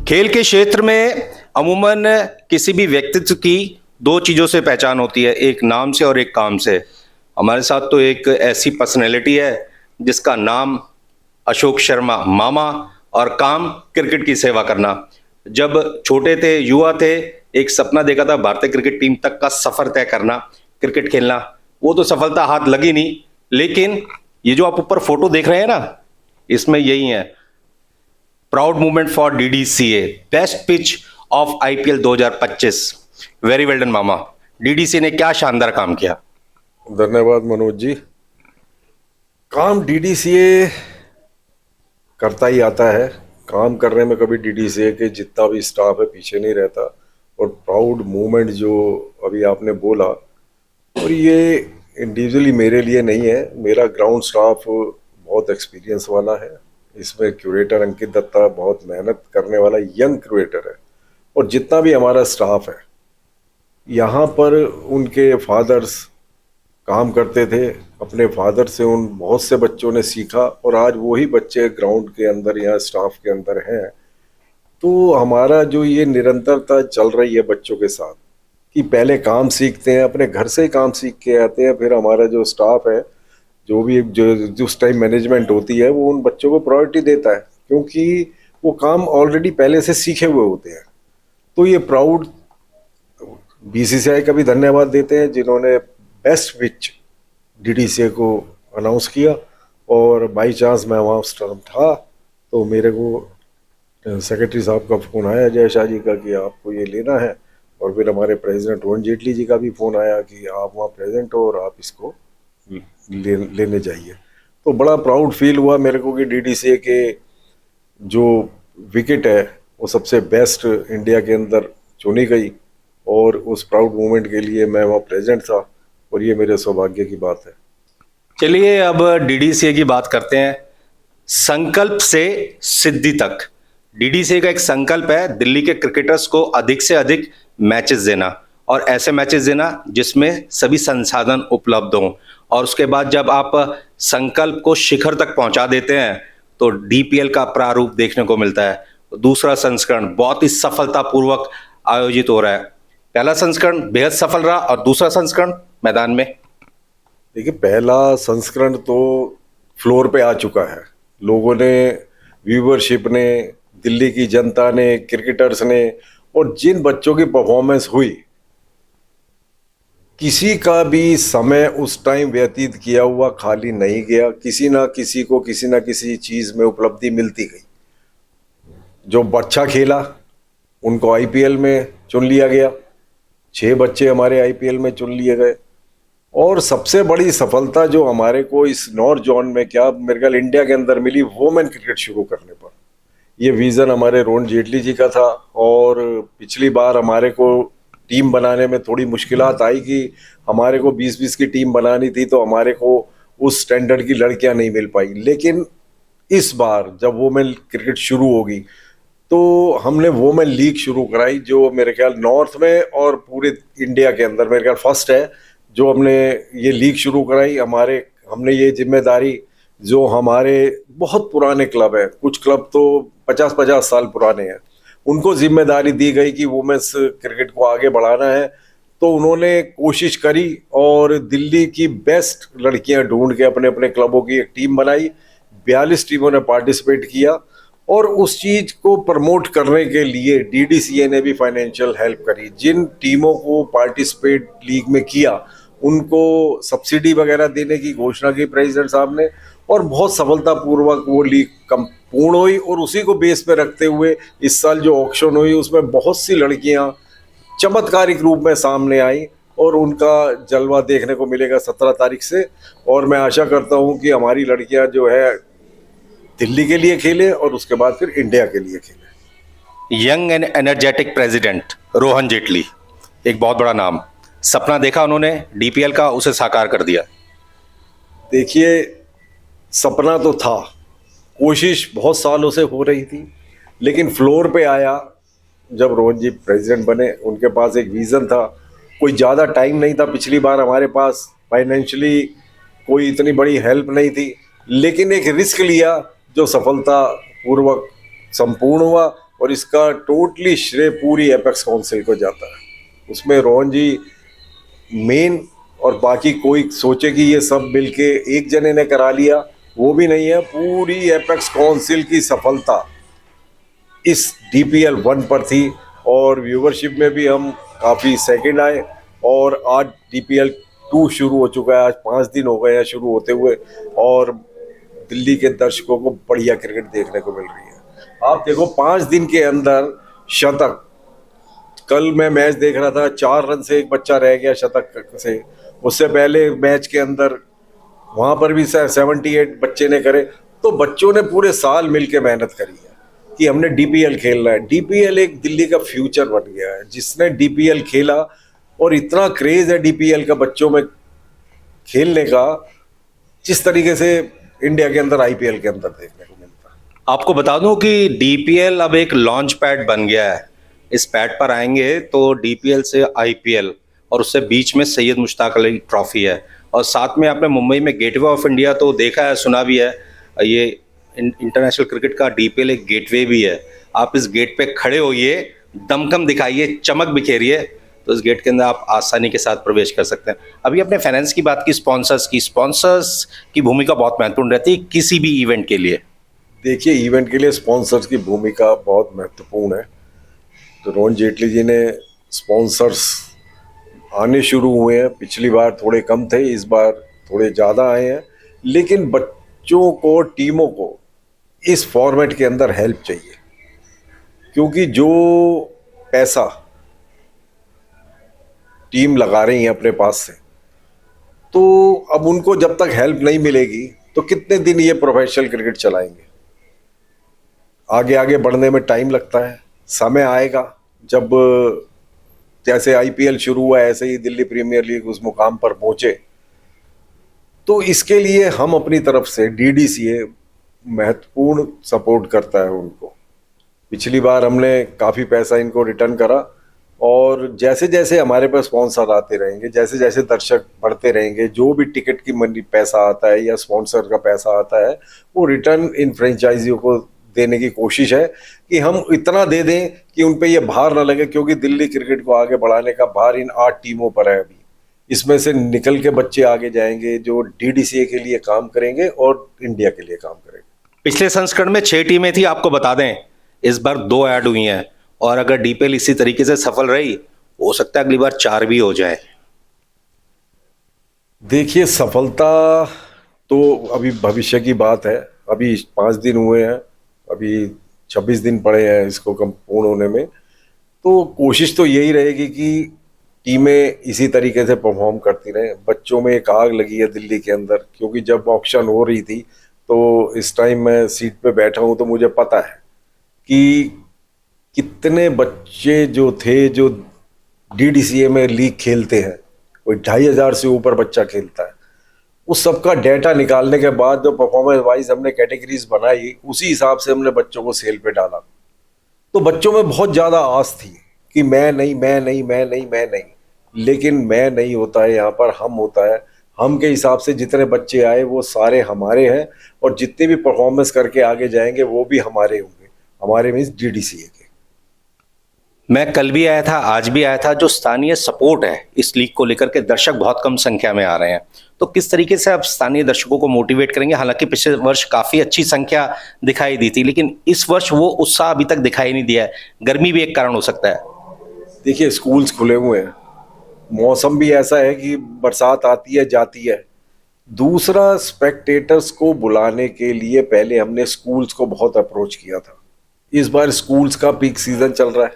खेल के क्षेत्र में अमूमन किसी भी व्यक्तित्व की दो चीज़ों से पहचान होती है, एक नाम से और एक काम से। हमारे साथ तो एक ऐसी पर्सनैलिटी है जिसका नाम अशोक शर्मा मामा और काम क्रिकेट की सेवा करना। जब छोटे थे, युवा थे, एक सपना देखा था भारतीय क्रिकेट टीम तक का सफर तय करना, क्रिकेट खेलना। वो तो सफलता हाथ लगी नहीं, लेकिन ये जो आप ऊपर फोटो देख रहे हैं ना, इसमें यही है, proud movement for DDCA, best pitch of IPL 2025। Very well done mama. DDCA ने क्या शानदार काम किया। धन्यवाद मनोज जी। काम डीडीसीए करता ही आता है। काम करने में कभी डीडीसीए के जितना भी स्टाफ है पीछे नहीं रहता। और प्राउड मूवमेंट जो अभी आपने बोला, और ये इंडिविजुअली मेरे लिए नहीं है, मेरा ग्राउंड स्टाफ बहुत एक्सपीरियंस वाला है। इसमें क्यूरेटर अंकित दत्ता बहुत मेहनत करने वाला यंग क्यूरेटर है। और जितना भी हमारा स्टाफ है यहाँ पर, उनके फादर्स काम करते थे, अपने फादर से उन बहुत से बच्चों ने सीखा और आज वही बच्चे ग्राउंड के अंदर या स्टाफ के अंदर हैं। तो हमारा जो ये निरंतरता चल रही है बच्चों के साथ कि पहले काम सीखते हैं, अपने घर से ही काम सीख के आते हैं, फिर हमारा जो स्टाफ है, जो भी जो उस टाइम मैनेजमेंट होती है, वो उन बच्चों को प्रायोरिटी देता है क्योंकि वो काम ऑलरेडी पहले से सीखे हुए होते हैं। तो ये प्राउड बीसीसीआई का भी धन्यवाद देते हैं जिन्होंने बेस्ट पिच डीडीसीए को अनाउंस किया। और बाई चांस मैं वहाँ उस टाइम था, तो मेरे को सेक्रेटरी साहब का फ़ोन आया जय शाह जी का कि आपको ये लेना है। और फिर हमारे प्रेसिडेंट अरुण जेटली जी का भी फ़ोन आया कि आप वहाँ प्रेजेंट हो और आप इसको लेने जाइए। तो बड़ा प्राउड फील हुआ मेरे को कि डीडीसीए के जो विकेट है वो सबसे बेस्ट इंडिया के अंदर चुनी गई और उस प्राउड मोमेंट के लिए मैं वहाँ प्रेजेंट था और ये मेरे सौभाग्य की बात है। चलिए अब डीडीसीए की बात करते हैं। संकल्प से सिद्धि तक, डीडीसीए का एक संकल्प है दिल्ली के क्रिकेटर्स को अधिक से अधिक मैचेस देना और ऐसे मैचेस देना जिसमें सभी संसाधन उपलब्ध हों। और उसके बाद जब आप संकल्प को शिखर तक पहुंचा देते हैं तो डीपीएल का प्रारूप देखने को मिलता है। दूसरा संस्करण बहुत ही सफलतापूर्वक आयोजित हो रहा है। पहला संस्करण बेहद सफल रहा और दूसरा संस्करण मैदान में। देखिए, पहला संस्करण तो फ्लोर पे आ चुका है। लोगों ने, व्यूवरशिप ने, दिल्ली की जनता ने, क्रिकेटर्स ने, और जिन बच्चों की परफॉर्मेंस हुई, किसी का भी समय उस टाइम व्यतीत किया हुआ खाली नहीं गया। किसी ना किसी को किसी ना किसी चीज में उपलब्धि मिलती गई। जो अच्छा खेला उनको आईपीएल में चुन लिया गया। 6 बच्चे हमारे आईपीएल में चुन लिए गए। और सबसे बड़ी सफलता जो हमारे को इस नॉर्थ जोन में, क्या मेरे ख्याल इंडिया के अंदर मिली, वुमेन क्रिकेट शुरू करने पर। ये विजन हमारे अरुण जेटली जी का था। और पिछली बार हमारे को टीम बनाने में थोड़ी मुश्किलात आई कि हमारे को 20-20 की टीम बनानी थी, तो हमारे को उस स्टैंडर्ड की लड़कियां नहीं मिल पाई। लेकिन इस बार जब वुमेन क्रिकेट शुरू होगी तो हमने वुमेन लीग शुरू कराई, जो मेरे ख्याल नॉर्थ में और पूरे इंडिया के अंदर मेरे ख्याल फर्स्ट है जो हमने ये लीग शुरू कराई। हमने ये जिम्मेदारी, जो हमारे बहुत पुराने क्लब हैं, कुछ क्लब तो 50-50 साल पुराने हैं, उनको जिम्मेदारी दी गई कि वुमेन्स क्रिकेट को आगे बढ़ाना है। तो उन्होंने कोशिश करी और दिल्ली की बेस्ट लड़कियां ढूंढ के अपने अपने क्लबों की एक टीम बनाई। 42 टीमों ने पार्टिसिपेट किया और उस चीज को प्रमोट करने के लिए डीडीसीए ने भी फाइनेंशियल हेल्प करी। जिन टीमों को पार्टिसिपेट लीग में किया उनको सब्सिडी वगैरह देने की घोषणा की प्रेसिडेंट साहब ने, और बहुत सफलतापूर्वक वो लीग पूर्ण हुई। और उसी को बेस पे रखते हुए इस साल जो ऑक्शन हुई उसमें बहुत सी लड़कियां चमत्कारिक रूप में सामने आई और उनका जलवा देखने को मिलेगा 17 तारीख से। और मैं आशा करता हूं कि हमारी लड़कियां जो है दिल्ली के लिए खेले और उसके बाद फिर इंडिया के लिए खेले। Young and energetic president Rohan Jaitley, एक बहुत बड़ा नाम। सपना देखा उन्होंने डीपीएल का, उसे साकार कर दिया। देखिए, सपना तो था, कोशिश बहुत सालों से हो रही थी, लेकिन फ्लोर पे आया जब रोहन जी प्रेसिडेंट बने। उनके पास एक विज़न था। कोई ज़्यादा टाइम नहीं था। पिछली बार हमारे पास फाइनेंशियली कोई इतनी बड़ी हेल्प नहीं थी, लेकिन एक रिस्क लिया जो सफलतापूर्वक संपूर्ण हुआ। और इसका टोटली श्रेय पूरी एपेक्स काउंसिल को जाता है। उसमें रोहन जी मेन, और बाकी कोई सोचे कि ये सब मिलके एक जने ने करा लिया, वो भी नहीं है। पूरी एपेक्स काउंसिल की सफलता इस DPL 1 पर थी, और व्यूवरशिप में भी हम काफ़ी सेकंड आए। और आज DPL 2 शुरू हो चुका है, आज 5 दिन हो गए हैं शुरू होते हुए, और दिल्ली के दर्शकों को बढ़िया क्रिकेट देखने को मिल रही है। आप देखो 5 दिन के अंदर शतक, कल मैं मैच देख रहा था, 4 रन से एक बच्चा रह गया शतक से। उससे पहले मैच के अंदर वहां पर भी 78 बच्चे ने करे। तो बच्चों ने पूरे साल मिलके मेहनत करी है कि हमने DPL खेलना है। DPL एक दिल्ली का फ्यूचर बन गया है। जिसने DPL खेला, और इतना क्रेज है DPL का बच्चों में खेलने का, जिस तरीके से इंडिया के अंदर IPL के अंदर देखने को मिलता है। आपको बता दूं कि DPL अब एक लॉन्च पैड बन गया है। इस पैड पर आएंगे तो DPL से IPL, और उससे बीच में सैयद मुश्ताक अली ट्रॉफी है, और साथ में आपने मुंबई में गेटवे ऑफ इंडिया तो देखा है, सुना भी है। ये इंटरनेशनल क्रिकेट का DPL एक गेटवे भी है। आप इस गेट पे खड़े होइए, दमखम दिखाइए, चमक बिखेरिए, तो इस गेट के अंदर आप आसानी के साथ प्रवेश कर सकते हैं। अभी अपने फाइनेंस की बात की, स्पॉन्सर्स की भूमिका बहुत महत्वपूर्ण रहती है किसी भी इवेंट के लिए। देखिए, इवेंट के लिए स्पॉन्सर्स की भूमिका बहुत महत्वपूर्ण है। तो रोहन जेटली जी ने स्पॉन्सर्स आने शुरू हुए हैं। पिछली बार थोड़े कम थे, इस बार थोड़े ज़्यादा आए हैं। लेकिन बच्चों को, टीमों को इस फॉर्मेट के अंदर हेल्प चाहिए, क्योंकि जो पैसा टीम लगा रही है अपने पास से, तो अब उनको जब तक हेल्प नहीं मिलेगी तो कितने दिन ये प्रोफेशनल क्रिकेट चलाएंगे। आगे आगे बढ़ने में टाइम लगता है। समय आएगा जब, जैसे IPL शुरू हुआ ऐसे ही दिल्ली प्रीमियर लीग उस मुकाम पर पहुंचे। तो इसके लिए हम अपनी तरफ से DDCA महत्वपूर्ण सपोर्ट करता है उनको। पिछली बार हमने काफ़ी पैसा इनको रिटर्न करा, और जैसे जैसे हमारे पास स्पॉन्सर आते रहेंगे, जैसे जैसे दर्शक बढ़ते रहेंगे, जो भी टिकट की मनी पैसा आता है या स्पॉन्सर का पैसा आता है, वो रिटर्न इन फ्रेंचाइजियों को देने की कोशिश है कि हम इतना दे दें कि उन पे ये भार ना लगे। क्योंकि दिल्ली क्रिकेट को आगे बढ़ाने का भार इन 8 टीमों पर है। अभी इसमें से निकल के बच्चे आगे जाएंगे जो DDCA के लिए काम करेंगे और इंडिया के लिए काम करेंगे। पिछले संस्करण में 6 टीमें थी, आपको बता दें इस बार 2 ऐड हुई हैं, और अगर DPL इसी तरीके से सफल रही, हो सकता है अगली बार 4 भी हो जाए। देखिए, सफलता तो अभी भविष्य की बात है। अभी 5 दिन हुए हैं, अभी 26 दिन पड़े हैं इसको पूर्ण होने में। तो कोशिश तो यही रहेगी कि टीमें इसी तरीके से परफॉर्म करती रहें। बच्चों में एक आग लगी है दिल्ली के अंदर, क्योंकि जब ऑक्शन हो रही थी तो इस टाइम मैं सीट पे बैठा हूँ, तो मुझे पता है कि कितने बच्चे जो थे जो DDCA में लीग खेलते हैं, कोई 2500 से ऊपर बच्चा खेलता है। उस सब का डेटा निकालने के बाद जो परफॉर्मेंस वाइज हमने कैटेगरीज बनाई, उसी हिसाब से हमने बच्चों को सेल पे डाला। तो बच्चों में बहुत ज़्यादा आस थी कि मैं नहीं, लेकिन मैं नहीं होता है यहाँ पर, हम होता है। हम के हिसाब से जितने बच्चे आए वो सारे हमारे हैं, और जितने भी परफॉर्मेंस करके आगे जाएंगे वो भी हमारे होंगे। हमारे मीन्स DDCA के। मैं कल भी आया था, आज भी आया था। जो स्थानीय सपोर्ट है इस लीग को लेकर के, दर्शक बहुत कम संख्या में आ रहे हैं, तो किस तरीके से आप स्थानीय दर्शकों को मोटिवेट करेंगे? हालांकि पिछले वर्ष काफी अच्छी संख्या दिखाई दी थी, लेकिन इस वर्ष वो उत्साह अभी तक दिखाई नहीं दिया है। गर्मी भी एक कारण हो सकता है। देखिए, स्कूल्स खुले हुए हैं, मौसम भी ऐसा है कि बरसात आती है जाती है। दूसरा, स्पेक्टेटर्स को बुलाने के लिए पहले हमने स्कूल्स को बहुत अप्रोच किया था। इस बार स्कूल्स का पीक सीजन चल रहा है,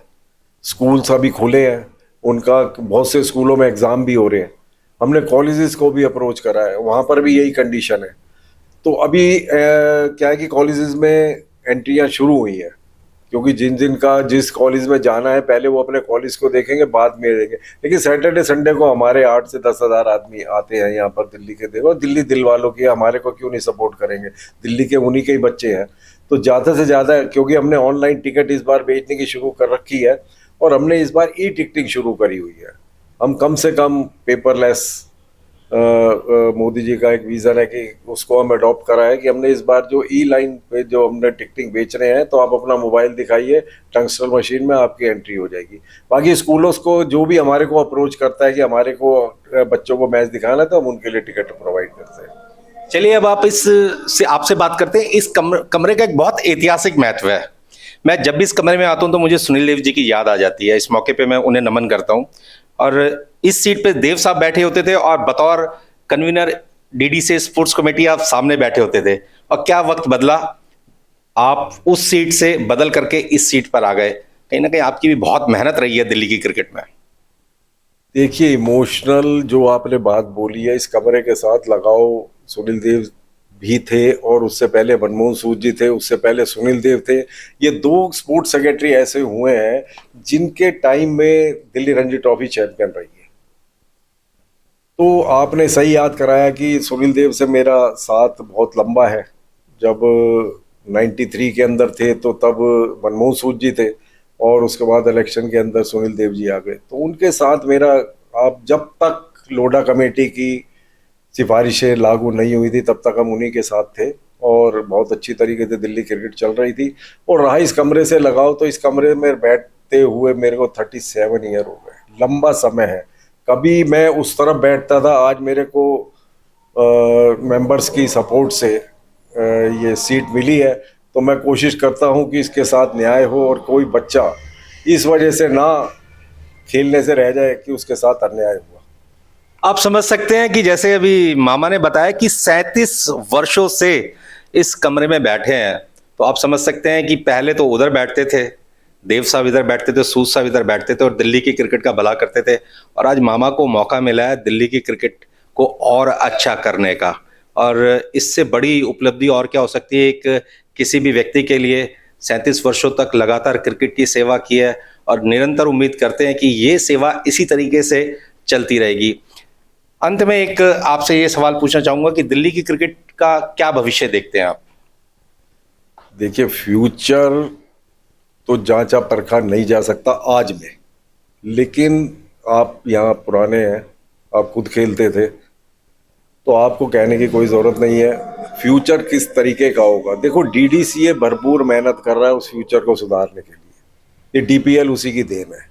स्कूल्स अभी खुले हैं, उनका बहुत से स्कूलों में एग्ज़ाम भी हो रहे हैं। हमने कॉलेजेस को भी अप्रोच करा है, वहाँ पर भी यही कंडीशन है। तो अभी क्या है कि कॉलेजेस में एंट्रियाँ शुरू हुई हैं, क्योंकि जिस कॉलेज में जाना है पहले वो अपने कॉलेज को देखेंगे, बाद में देखेंगे। लेकिन सैटरडे संडे को हमारे 8 से 10 हज़ार आदमी आते हैं यहाँ पर दिल्ली के। देखो, दिल्ली दिल वालों की, हमारे को क्यों नहीं सपोर्ट करेंगे? दिल्ली के उन्हीं के ही बच्चे हैं। तो ज़्यादा से ज़्यादा, क्योंकि हमने ऑनलाइन टिकट इस बार बेचने की शुरू कर रखी है, और हमने इस बार टिकटिंग शुरू करी हुई है। हम कम से कम पेपरलेस मोदी जी का एक विजन है कि उसको हम अडॉप्ट करा है कि हमने इस बार जो ई लाइन पे जो हमने टिकटिंग बेच रहे हैं, तो आप अपना मोबाइल दिखाइए, टंगस्टन मशीन में आपकी एंट्री हो जाएगी। बाकी स्कूलों को जो भी हमारे को अप्रोच करता है कि हमारे को बच्चों को मैच दिखाना है, तो हम उनके लिए टिकट प्रोवाइड करते हैं। चलिए अब आप इस से आपसे बात करते हैं। इस कमरे का एक बहुत ऐतिहासिक महत्व है। मैं जब भी इस कमरे में आता हूं तो मुझे सुनील देव जी की याद आ जाती है। इस मौके पे मैं उन्हें नमन करता हूं। और इस सीट पे देव साहब बैठे होते थे और बतौर कन्वीनर डीडी से स्पोर्ट्स कमेटी आप सामने बैठे होते थे। और क्या वक्त बदला, आप उस सीट से बदल करके इस सीट पर आ गए। कहीं ना कहीं आपकी भी बहुत मेहनत रही है दिल्ली की क्रिकेट में। देखिए, इमोशनल जो आपने बात बोली है, इस कमरे के साथ लगाओ सुनील देव भी थे और उससे पहले मनमोहन सूद जी थे, उससे पहले सुनील देव थे। ये दो स्पोर्ट्स सेक्रेटरी ऐसे हुए हैं जिनके टाइम में दिल्ली रणजी ट्रॉफी चैंपियन रही है। तो आपने सही याद कराया कि सुनील देव से मेरा साथ बहुत लंबा है। जब 93 के अंदर थे तो तब मनमोहन सूद जी थे और उसके बाद इलेक्शन के अंदर सुनील देव जी आ गए। तो उनके साथ मेरा, आप जब तक लोढ़ा कमेटी की सिफारिशें लागू नहीं हुई थी तब तक हम उन्हीं के साथ थे और बहुत अच्छी तरीके से दिल्ली क्रिकेट चल रही थी। और रहा इस कमरे से लगाओ, तो इस कमरे में बैठते हुए मेरे को 37 ईयर हो गए, लंबा समय है। कभी मैं उस तरफ बैठता था, आज मेरे को मेंबर्स की सपोर्ट से ये सीट मिली है। तो मैं कोशिश करता हूं कि इसके साथ न्याय हो और कोई बच्चा इस वजह से ना खेलने से रह जाए कि उसके साथ अन्याय हुआ। आप समझ सकते हैं कि जैसे अभी मामा ने बताया कि 37 वर्षों से इस कमरे में बैठे हैं, तो आप समझ सकते हैं कि पहले तो उधर बैठते थे, देव साहब इधर बैठते थे, सूद साहब इधर बैठते थे और दिल्ली की क्रिकेट का भला करते थे। और आज मामा को मौका मिला है दिल्ली की क्रिकेट को और अच्छा करने का। और इससे बड़ी उपलब्धि और क्या हो सकती है एक किसी भी व्यक्ति के लिए। 37 वर्षों तक लगातार क्रिकेट की सेवा की है और निरंतर उम्मीद करते हैं कि ये सेवा इसी तरीके से चलती रहेगी। अंत में एक आपसे ये सवाल पूछना चाहूंगा कि दिल्ली की क्रिकेट का क्या भविष्य देखते हैं आप? देखिए, फ्यूचर तो जांचा परखा नहीं जा सकता आज में, लेकिन आप यहाँ पुराने हैं, आप खुद खेलते थे, तो आपको कहने की कोई ज़रूरत नहीं है फ्यूचर किस तरीके का होगा। देखो, डीडीसीए भरपूर मेहनत कर रहा है उस फ्यूचर को सुधारने के लिए। ये डीपीएल उसी की देन है।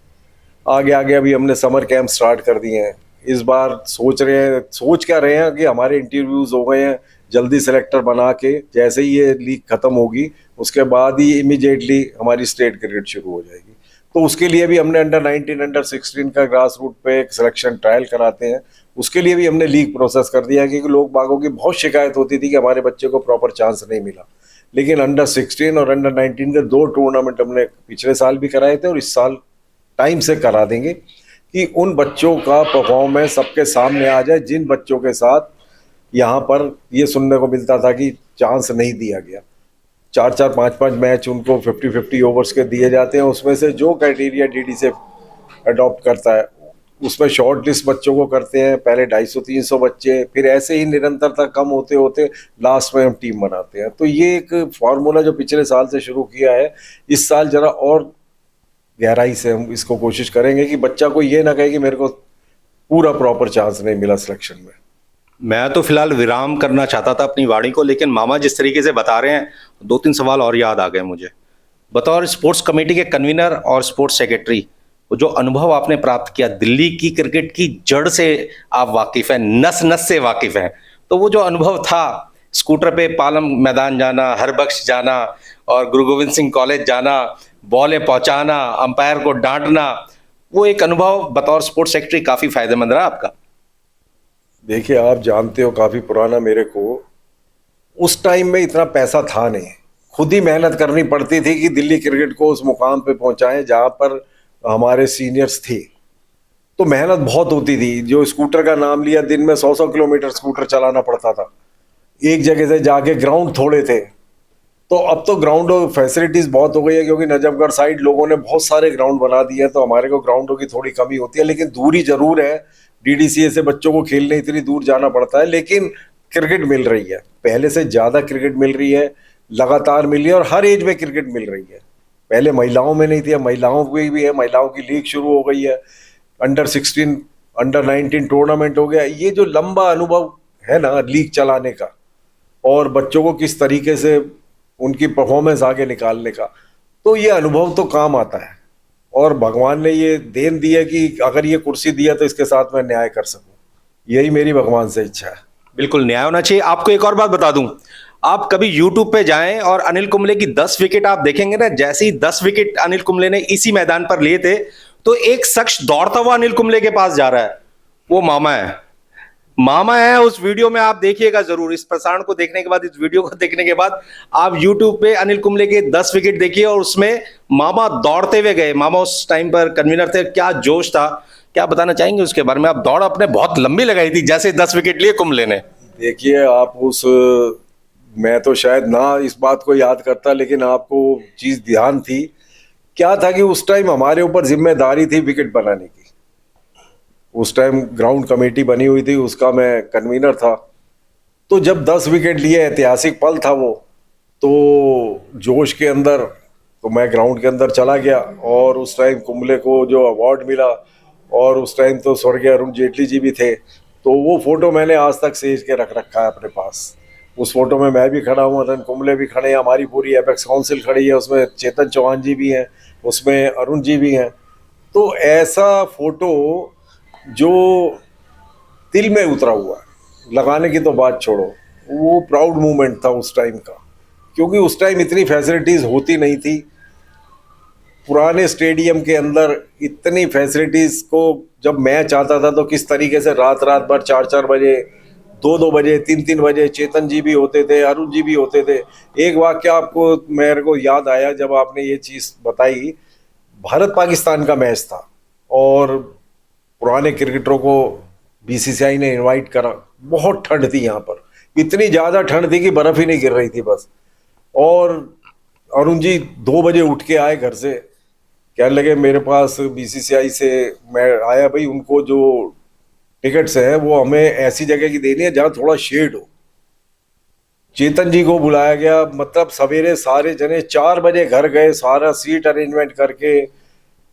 आगे आगे अभी हमने समर कैंप स्टार्ट कर दिए हैं। इस बार सोच क्या रहे हैं कि हमारे इंटरव्यूज़ हो गए हैं, जल्दी सेलेक्टर बना के जैसे ही ये लीग ख़त्म होगी उसके बाद ही इमीडिएटली हमारी स्टेट क्रिकेट शुरू हो जाएगी। तो उसके लिए भी हमने अंडर 19 अंडर 16 का ग्रास रूट पे एक सिलेक्शन ट्रायल कराते हैं। उसके लिए भी हमने लीग प्रोसेस कर दिया है, क्योंकि लोग बागों की बहुत शिकायत होती थी कि हमारे बच्चे को प्रॉपर चांस नहीं मिला। लेकिन अंडर 16 और अंडर 19 के 2 टूर्नामेंट हमने पिछले साल भी कराए थे और इस साल टाइम से करा देंगे कि उन बच्चों का परफॉर्मेंस सबके सामने आ जाए जिन बच्चों के साथ यहाँ पर ये सुनने को मिलता था कि चांस नहीं दिया गया। 4-4 5-5 मैच उनको 50-50 ओवर्स के दिए जाते हैं। उसमें से जो क्राइटेरिया डीडी से अडॉप्ट करता है उसमें शॉर्ट लिस्ट बच्चों को करते हैं, पहले 250-300 बच्चे, फिर ऐसे ही निरंतरता कम होते होते लास्ट में हम टीम बनाते हैं। तो ये एक फार्मूला जो पिछले साल से शुरू किया है, इस साल जरा और गहराई से हम इसको कोशिश करेंगे कि बच्चा को ये ना कहे कि मेरे को पूरा प्रॉपर चांस नहीं मिला सिलेक्शन में। मैं तो फिलहाल विराम करना चाहता था अपनी वाणी को, लेकिन मामा जिस तरीके से बता रहे हैं 2-3 सवाल और याद आ गए मुझे। बतौर स्पोर्ट्स कमेटी के कन्वीनर और स्पोर्ट्स सेक्रेटरी, वो जो अनुभव आपने प्राप्त किया, दिल्ली की क्रिकेट की जड़ से आप वाकिफ हैं, नस नस से वाकिफ हैं, तो वो जो अनुभव था, स्कूटर पे पालम मैदान जाना, हरबख्श जाना और गुरु गोविंद सिंह कॉलेज जाना, बॉलें पहुंचाना, अंपायर को डांटना, वो एक अनुभव बतौर स्पोर्ट्स सेक्रेटरी काफी फायदेमंद रहा आपका। देखिए, आप जानते हो काफ़ी पुराना मेरे को, उस टाइम में इतना पैसा था नहीं, खुद ही मेहनत करनी पड़ती थी कि दिल्ली क्रिकेट को उस मुकाम पे पहुंचाएं जहां पर हमारे सीनियर्स थे। तो मेहनत बहुत होती थी। जो स्कूटर का नाम लिया, दिन में 100-100 किलोमीटर स्कूटर चलाना पड़ता था। एक जगह से जाके ग्राउंड थोड़े थे, तो अब तो ग्राउंड फैसिलिटीज़ बहुत हो गई है, क्योंकि नजफगढ़ साइड लोगों ने बहुत सारे ग्राउंड बना दिए हैं, तो हमारे को ग्राउंडों की थोड़ी कमी होती है। लेकिन दूरी जरूर है, डीडीसीए से बच्चों को खेलने इतनी दूर जाना पड़ता है, लेकिन क्रिकेट मिल रही है, पहले से ज़्यादा क्रिकेट मिल रही है, लगातार मिल रही है और हर एज में क्रिकेट मिल रही है। पहले महिलाओं में नहीं थी, अब महिलाओं की भी है, महिलाओं की लीग शुरू हो गई है। अंडर 16 अंडर 19 टूर्नामेंट हो गया। ये जो लंबा अनुभव है ना लीग चलाने का, और बच्चों को किस तरीके से उनकी परफॉर्मेंस आगे निकालने का, तो ये अनुभव तो काम आता है। और भगवान ने ये देन दी है कि अगर ये कुर्सी दिया तो इसके साथ मैं न्याय कर सकूं। यही मेरी भगवान से इच्छा है। बिल्कुल न्याय होना चाहिए। आपको एक और बात बता दूं, आप कभी YouTube पे जाएं और अनिल कुंबले की 10 विकेट आप देखेंगे ना, जैसे ही 10 विकेट अनिल कुंबले ने इसी मैदान पर लिए थे, तो एक शख्स दौड़ता हुआ अनिल कुंबले के पास जा रहा है, वो मामा है। मामा है। उस वीडियो में आप देखिएगा जरूर, इस प्रसारण को देखने के बाद, इस वीडियो को देखने के बाद आप YouTube पे अनिल कुंबले के 10 विकेट देखिए और उसमें मामा दौड़ते हुए गए। मामा उस टाइम पर कन्वीनर थे, क्या जोश था, क्या बताना चाहेंगे उसके बारे में? आप दौड़ अपने बहुत लंबी लगाई थी जैसे 10 विकेट लिए कुंबले ने। देखिए आप उस, मैं तो शायद ना इस बात को याद करता, लेकिन आपको चीज ध्यान थी। क्या था कि उस टाइम हमारे ऊपर जिम्मेदारी थी विकेट बनाने की। उस टाइम ग्राउंड कमेटी बनी हुई थी, उसका मैं कन्वीनर था। तो जब 10 विकेट लिए, ऐतिहासिक पल था वो, तो जोश के अंदर तो मैं ग्राउंड के अंदर चला गया। और उस टाइम कुंबले को जो अवार्ड मिला, और उस टाइम तो स्वर्गीय अरुण जेटली जी भी थे, तो वो फोटो मैंने आज तक सहेज के रख रखा है अपने पास। उस फोटो में मैं भी खड़ा हूँ, अरुण कुंबले भी खड़े हैं, हमारी पूरी एपेक्स काउंसिल खड़ी है, उसमें चेतन चौहान जी भी हैं, उसमें अरुण जी भी हैं। तो ऐसा फोटो जो दिल में उतरा हुआ है, लगाने की तो बात छोड़ो, वो प्राउड मोमेंट था उस टाइम का। क्योंकि उस टाइम इतनी फैसिलिटीज होती नहीं थी। पुराने स्टेडियम के अंदर इतनी फैसिलिटीज को जब मैच आता था तो किस तरीके से रात रात भर 4-4 बजे, 2-2 बजे, 3-3 बजे चेतन जी भी होते थे, अरुण जी भी होते थे। एक वाक्य आपको मेरे को याद आया जब आपने ये चीज़ बताई, भारत पाकिस्तान का मैच था और पुराने क्रिकेटरों को बीसीसीआई ने इनवाइट करा। बहुत ठंड थी यहाँ पर, इतनी ज़्यादा ठंड थी कि बर्फ़ ही नहीं गिर रही थी बस। और अरुण जी 2 बजे उठ के आए घर से, कहने लगे मेरे पास बीसीसीआई से मैं आया भाई, उनको जो टिकट्स हैं वो हमें ऐसी जगह की देनी है जहाँ थोड़ा शेड हो। चेतन जी को बुलाया गया, मतलब सवेरे सारे जने 4 बजे घर गए, सारा सीट अरेंजमेंट करके,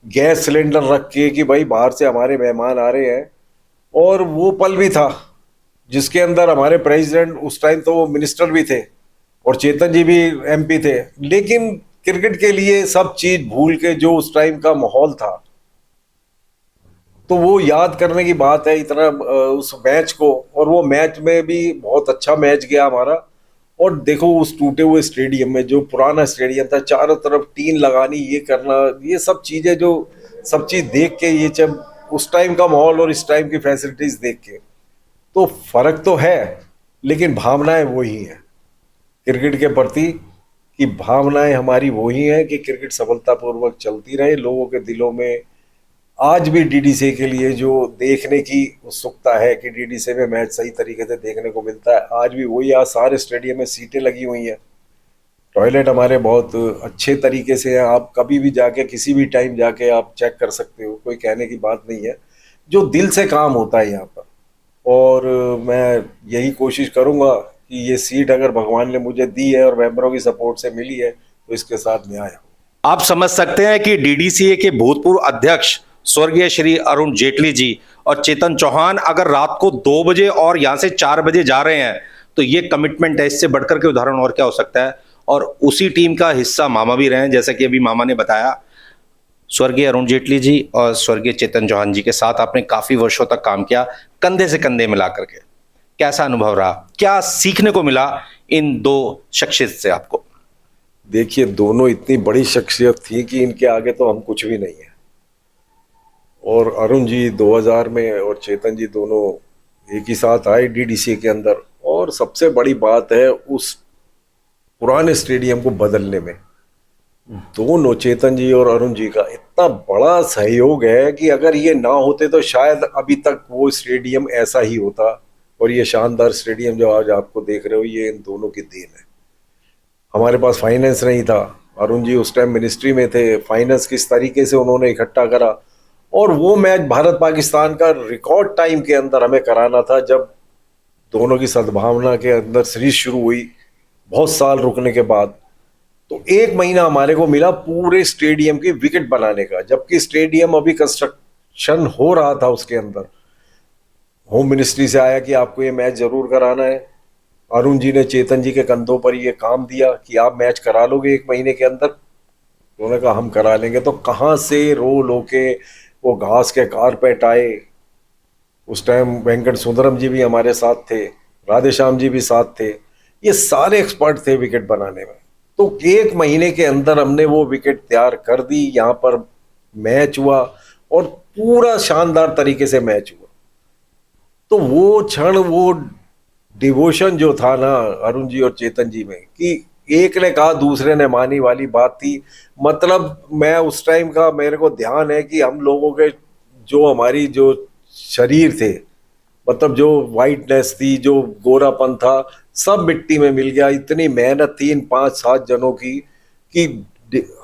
गैस सिलेंडर रख के कि भाई बाहर से हमारे मेहमान आ रहे हैं। और वो पल भी था जिसके अंदर हमारे प्रेसिडेंट उस टाइम तो वो मिनिस्टर भी थे और चेतन जी भी एमपी थे, लेकिन क्रिकेट के लिए सब चीज भूल के जो उस टाइम का माहौल था, तो वो याद करने की बात है इतना उस मैच को। और वो मैच में भी बहुत अच्छा मैच गया हमारा। और देखो उस टूटे हुए स्टेडियम में, जो पुराना स्टेडियम था, चारों तरफ टीन लगानी, ये करना, ये सब चीजें, जो सब चीज देख के, ये जब उस टाइम का माहौल और इस टाइम की फैसिलिटीज देख के, तो फर्क तो है, लेकिन भावनाएं वही हैं क्रिकेट के प्रति। कि भावनाएं हमारी वही हैं कि क्रिकेट सफलतापूर्वक चलती रहे लोगों के दिलों में। आज भी डीडीसी के लिए जो देखने की उत्सुकता है कि डीडीसी में मैच सही तरीके से देखने को मिलता है, आज भी वही। आज सारे स्टेडियम में सीटें लगी हुई हैं, टॉयलेट हमारे बहुत अच्छे तरीके से हैं। आप कभी भी जाके किसी भी टाइम जाके आप चेक कर सकते हो, कोई कहने की बात नहीं है। जो दिल से काम होता है यहाँ पर। और मैं यही कोशिश करूँगा कि ये सीट अगर भगवान ने मुझे दी है और मेंबरों की सपोर्ट से मिली है, तो इसके साथ न्याय हो। आप समझ सकते हैं कि डीडीसीए के भूतपूर्व अध्यक्ष स्वर्गीय श्री अरुण जेटली जी और चेतन चौहान अगर रात को 2 बजे और यहां से 4 बजे जा रहे हैं, तो ये कमिटमेंट है। इससे बढ़कर के उदाहरण और क्या हो सकता है। और उसी टीम का हिस्सा मामा भी रहे हैं, जैसा कि अभी मामा ने बताया। स्वर्गीय अरुण जेटली जी और स्वर्गीय चेतन चौहान जी के साथ आपने काफी वर्षों तक काम किया, कंधे से कंधे मिला करके। कैसा अनुभव रहा, क्या सीखने को मिला इन 2 शख्सियत से आपको? देखिए दोनों इतनी बड़ी शख्सियत थी कि इनके आगे तो हम कुछ भी नहीं है। और अरुण जी 2000 में और चेतन जी दोनों एक ही साथ आए डीडीसी के अंदर। और सबसे बड़ी बात है उस पुराने स्टेडियम को बदलने में दोनों, चेतन जी और अरुण जी का इतना बड़ा सहयोग है कि अगर ये ना होते तो शायद अभी तक वो स्टेडियम ऐसा ही होता। और ये शानदार स्टेडियम जो आज आपको देख रहे हो, ये इन दोनों की देन है। हमारे पास फाइनेंस नहीं था, अरुण जी उस टाइम मिनिस्ट्री में थे, फाइनेंस किस तरीके से उन्होंने इकट्ठा करा। और वो मैच भारत पाकिस्तान का रिकॉर्ड टाइम के अंदर हमें कराना था, जब दोनों की सद्भावना के अंदर सीरीज शुरू हुई बहुत साल रुकने के बाद। तो 1 महीना हमारे को मिला पूरे स्टेडियम की विकेट बनाने का, जबकि स्टेडियम अभी कंस्ट्रक्शन हो रहा था उसके अंदर। होम मिनिस्ट्री से आया कि आपको ये मैच जरूर कराना है। अरुण जी ने चेतन जी के कंधों पर ये काम दिया कि आप मैच करा लोगे 1 महीने के अंदर। उन्होंने कहा हम करा लेंगे। तो कहाँ से रोल होके वो घास के कारपेट आए। उस टाइम वेंकट सुंदरम जी भी हमारे साथ थे, राधेश्याम जी भी साथ थे। ये सारे एक्सपर्ट थे विकेट बनाने में। तो 1 महीने के अंदर हमने वो विकेट तैयार कर दी। यहाँ पर मैच हुआ और पूरा शानदार तरीके से मैच हुआ। तो वो क्षण, वो डिवोशन जो था ना अरुण जी और चेतन जी में, कि एक ने कहा दूसरे ने मानी वाली बात थी। मतलब मैं उस टाइम का मेरे को ध्यान है कि हम लोगों के जो हमारी जो शरीर थे, मतलब जो वाइटनेस थी, जो गोरापन था, सब मिट्टी में मिल गया। इतनी मेहनत 3 5 7 जनों की कि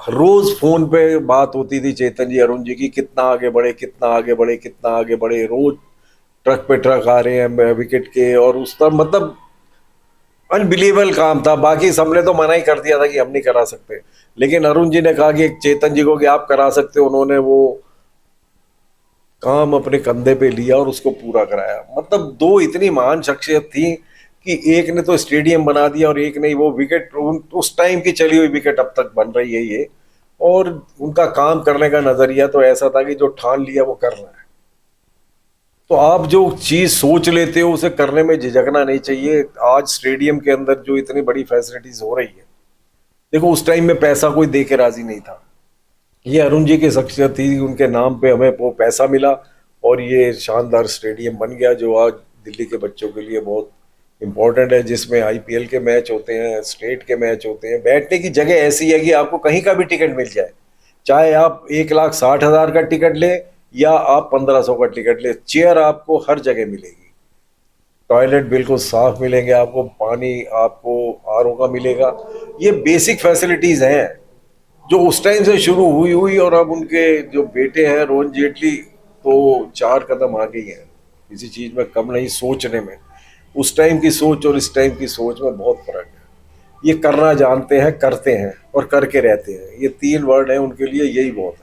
रोज फोन पे बात होती थी चेतन जी अरुण जी की, कितना आगे बढ़े, कितना आगे बढ़े, कितना आगे बढ़े। रोज ट्रक पे ट्रक आ रहे हैं विकेट के। और उस तरह मतलब अनबिलीवेबल काम था। बाकी सबने तो मना ही कर दिया था कि हम नहीं करा सकते, लेकिन अरुण जी ने कहा कि चेतन जी को कि आप करा सकते हो। उन्होंने वो काम अपने कंधे पे लिया और उसको पूरा कराया। मतलब दो इतनी महान शख्सियत थी कि एक ने तो स्टेडियम बना दिया और एक ने वो विकेट, उस टाइम की चली हुई विकेट अब तक बन रही है ये। और उनका काम करने का नजरिया तो ऐसा था कि जो ठान लिया वो कर रहा है। तो आप जो चीज सोच लेते हो उसे करने में झिझकना नहीं चाहिए। आज स्टेडियम के अंदर जो इतनी बड़ी फैसिलिटीज हो रही है, देखो उस टाइम में पैसा कोई दे के राजी नहीं था। ये अरुण जी की शख्सियत थी, उनके नाम पे हमें वो पैसा मिला और ये शानदार स्टेडियम बन गया जो आज दिल्ली के बच्चों के लिए बहुत इंपॉर्टेंट है, जिसमें आईपीएल के मैच होते हैं, स्टेट के मैच होते हैं। बैठने की जगह ऐसी है कि आपको कहीं का भी टिकट मिल जाए, चाहे आप 1,60,000 का टिकट ले या आप 1,500 का टिकट ले, चेयर आपको हर जगह मिलेगी। टॉयलेट बिल्कुल साफ मिलेंगे आपको, पानी आपको आरओ का मिलेगा। ये बेसिक फैसिलिटीज हैं जो उस टाइम से शुरू हुई हुई और अब उनके जो बेटे हैं रोहन जेटली तो 4 कदम आगे ही हैं, किसी चीज में कम नहीं सोचने में। उस टाइम की सोच और इस टाइम की सोच में बहुत फर्क है। ये करना जानते हैं, करते हैं और करके रहते हैं। ये 3 वर्ड हैं उनके लिए, यही बहुत है।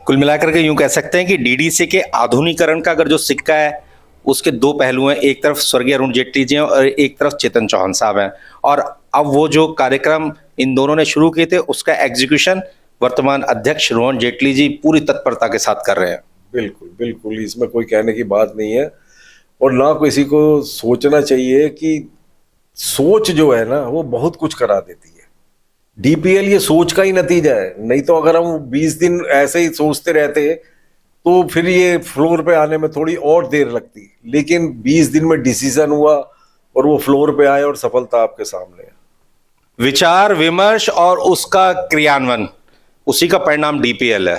कुल मिलाकर के यूं कह सकते हैं कि डीडीसी के आधुनिकीकरण का अगर जो सिक्का है उसके 2 पहलू हैं। एक तरफ स्वर्गीय अरुण जेटली जी हैं और एक तरफ चेतन चौहान साहब हैं। और अब वो जो कार्यक्रम इन दोनों ने शुरू किए थे उसका एग्जीक्यूशन वर्तमान अध्यक्ष रोहन जेटली जी पूरी तत्परता के साथ कर रहे हैं। बिल्कुल बिल्कुल, इसमें कोई कहने की बात नहीं है। और ना किसी को सोचना चाहिए कि सोच जो है ना वो बहुत कुछ करा देती है। डीपीएल ये सोच का ही नतीजा है। नहीं तो अगर हम 20 दिन ऐसे ही सोचते रहते तो फिर ये फ्लोर पे आने में थोड़ी और देर लगती। लेकिन 20 दिन में डिसीजन हुआ और वो फ्लोर पे आए और सफलता आपके सामने है। विचार विमर्श और उसका क्रियान्वयन, उसी का परिणाम डीपीएल है।